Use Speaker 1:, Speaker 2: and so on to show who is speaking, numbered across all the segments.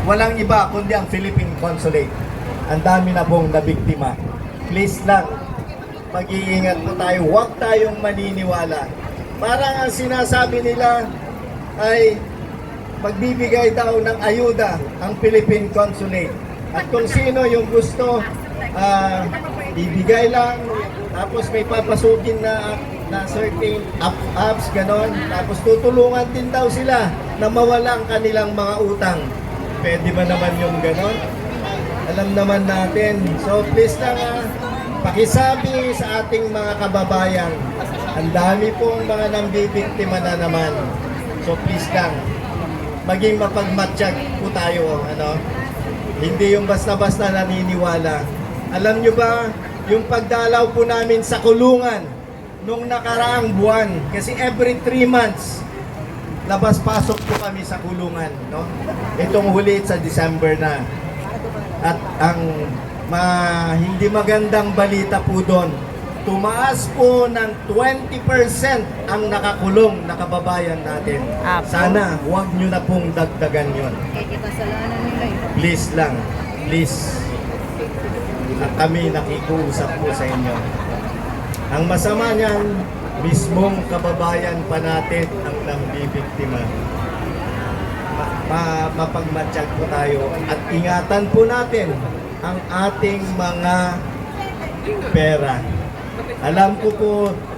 Speaker 1: walang iba kundi ang Philippine Consulate. Ang dami na pong nabiktima. Please lang, mag-iingat po tayo. Huwag tayong maniniwala. Parang ang sinasabi nila ay magbibigay daw ng ayuda ang Philippine Consulate. At kung sino yung gusto, ibigay lang, tapos may papasukin na certain apps, ganon. Tapos tutulungan din daw sila na mawala ang kanilang mga utang. Pwede ba naman yung ganon? Alam naman natin. So please lang, pakisabi sa ating mga kababayan, ang dami pong mga nambibiktima na naman. So please lang, maging mapagmatsyag po tayo, Hindi yung basta-basta naniniwala. Alam nyo ba, yung pagdalaw po namin sa kulungan nung nakaraang buwan, kasi every 3 months, labas-pasok po kami sa kulungan, Itong huli sa December na. At ang hindi magandang balita po doon, tumaas po ng 20% ang nakakulong na kababayan natin. Sana huwag nyo na pong dagdagan yun. Please lang, please. At kami nakikiusap po sa inyo. Ang masama niyan, mismong kababayan pa natin ang nambibiktima. Mapagmatsyag po tayo at ingatan po natin ang ating mga pera. Alam ko po,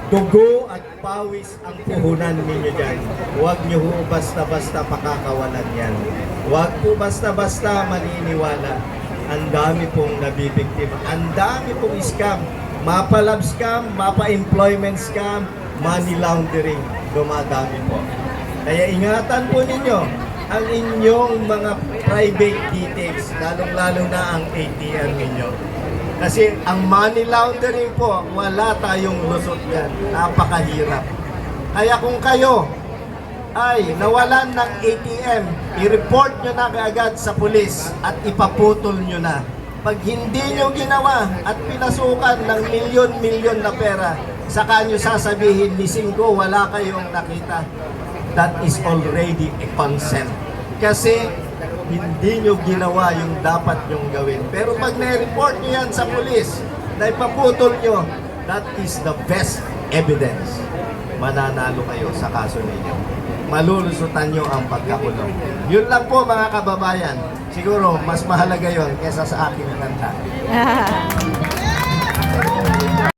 Speaker 1: dugo at pawis ang puhunan ninyo dyan. Huwag nyo po basta-basta pakakawalan yan. Huwag po basta-basta maniniwala. Ang dami pong nabibiktima. Ang dami pong scam. Mapa-love scam, mapa-employment scam, money laundering. Dumadami po. Kaya ingatan po ninyo ang inyong mga private details, lalong-lalo na ang ATM ninyo. Kasi ang money laundering po, wala tayong lusot yan. Napakahirap. Kaya kung kayo ay nawalan ng ATM, i-report nyo na agad sa pulis at ipaputol nyo na. Pag hindi nyo ginawa at pinasukan ng milyon-milyon na pera, saka nyo sasabihin, missing ko, wala kayong nakita. That is already a consent. Kasi hindi nyo ginawa yung dapat nyong gawin. Pero pag na-report nyo yan sa pulis, na ipaputol nyo, that is the best evidence. Mananalo kayo sa kaso ninyo. Malulusutan nyo ang pagkakulong. Yun lang po mga kababayan. Siguro mas mahalaga yon kesa sa aking kanta.